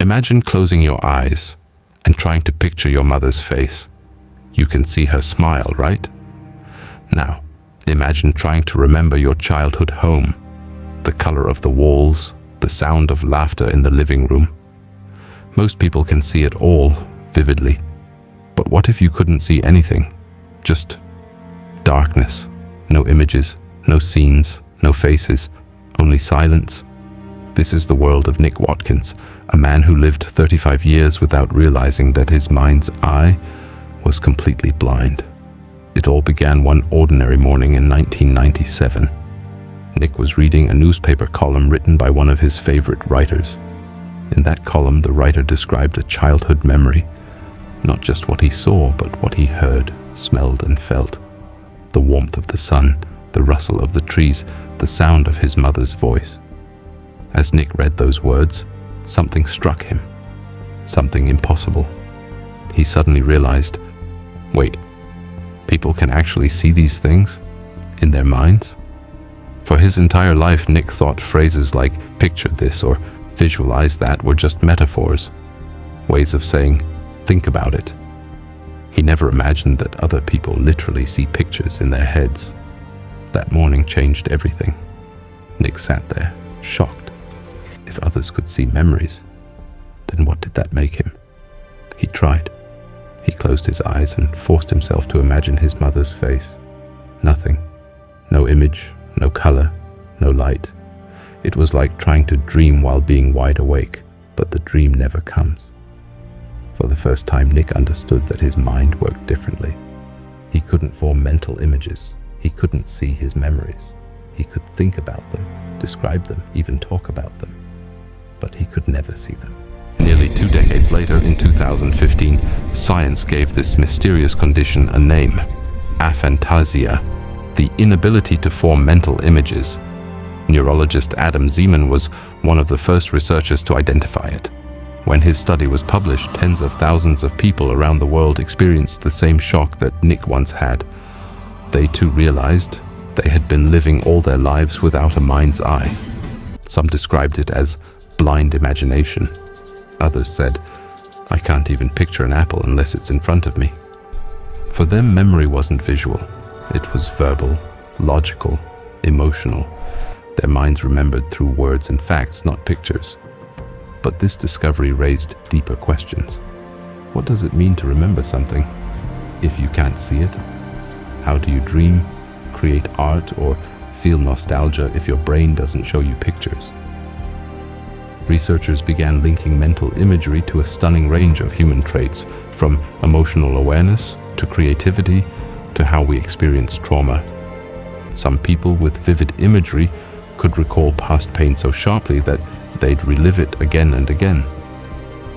Imagine closing your eyes and trying to picture your mother's face. You can see her smile, right? Now, imagine trying to remember your childhood home, the color of the walls, the sound of laughter in the living room. Most people can see it all vividly. But what if you couldn't see anything? Just darkness, no images, no scenes, no faces, only silence. This is the world of Nick Watkins, a man who lived 35 years without realizing that his mind's eye was completely blind. It all began one ordinary morning in 1997. Nick was reading a newspaper column written by one of his favorite writers. In that column, the writer described a childhood memory, not just what he saw, but what he heard, smelled, and felt. The warmth of the sun, the rustle of the trees, the sound of his mother's voice. As Nick read those words, something struck him. Something impossible. He suddenly realized, wait, people can actually see these things in their minds? For his entire life, Nick thought phrases like picture this or visualize that were just metaphors, ways of saying, think about it. He never imagined that other people literally see pictures in their heads. That morning changed everything. Nick sat there, shocked. If others could see memories, then what did that make him? He tried. He closed his eyes and forced himself to imagine his mother's face. Nothing. No image, no color, no light. It was like trying to dream while being wide awake, but the dream never comes. For the first time, Nick understood that his mind worked differently. He couldn't form mental images. He couldn't see his memories. He could think about them, describe them, even talk about them. But he could never see them. Nearly 2 decades later, in 2015, science gave this mysterious condition a name: aphantasia, the inability to form mental images. Neurologist Adam Zeman was one of the first researchers to identify it. When his study was published, tens of thousands of people around the world experienced the same shock that Nick once had. They too realized they had been living all their lives without a mind's eye. Some described it as blind imagination. Others said, I can't even picture an apple unless it's in front of me. For them, memory wasn't visual. It was verbal, logical, emotional. Their minds remembered through words and facts, not pictures. But this discovery raised deeper questions. What does it mean to remember something if you can't see it? How do you dream, create art, or feel nostalgia if your brain doesn't show you pictures? Researchers began linking mental imagery to a stunning range of human traits, from emotional awareness to creativity to how we experience trauma. Some people with vivid imagery could recall past pain so sharply that they'd relive it again and again.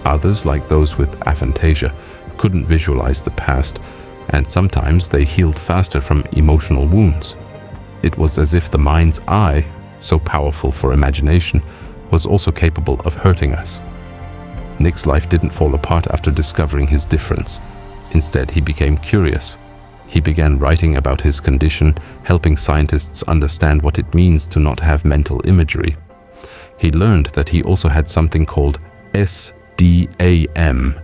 Others, like those with aphantasia, couldn't visualize the past, and sometimes they healed faster from emotional wounds. It was as if the mind's eye, so powerful for imagination, was also capable of hurting us. Nick's life didn't fall apart after discovering his difference. Instead, he became curious. He began writing about his condition, helping scientists understand what it means to not have mental imagery. He learned that he also had something called SDAM,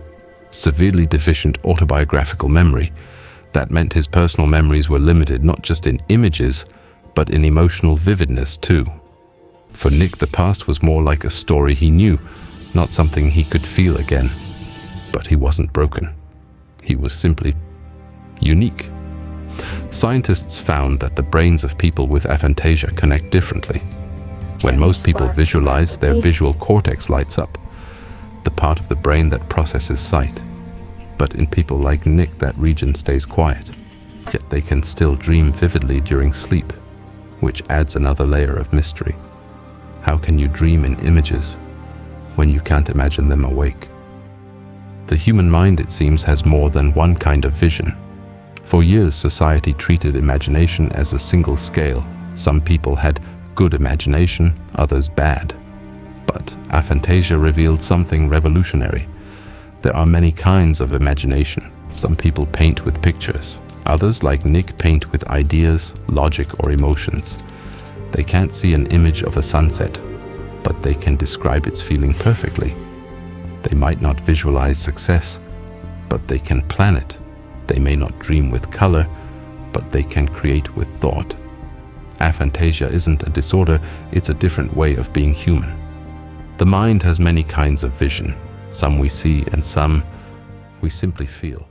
severely deficient autobiographical memory. That meant his personal memories were limited not just in images, but in emotional vividness too. For Nick, the past was more like a story he knew, not something he could feel again. But he wasn't broken. He was simply unique. Scientists found that the brains of people with aphantasia connect differently. When most people visualize, their visual cortex lights up, the part of the brain that processes sight. But in people like Nick, that region stays quiet. Yet they can still dream vividly during sleep, which adds another layer of mystery. How can you dream in images when you can't imagine them awake? The human mind, it seems, has more than one kind of vision. For years, society treated imagination as a single scale. Some people had good imagination, others bad. But aphantasia revealed something revolutionary. There are many kinds of imagination. Some people paint with pictures. Others, like Nick, paint with ideas, logic, or emotions. They can't see an image of a sunset, but they can describe its feeling perfectly. They might not visualize success, but they can plan it. They may not dream with color, but they can create with thought. Aphantasia isn't a disorder, it's a different way of being human. The mind has many kinds of vision. Some we see and some we simply feel.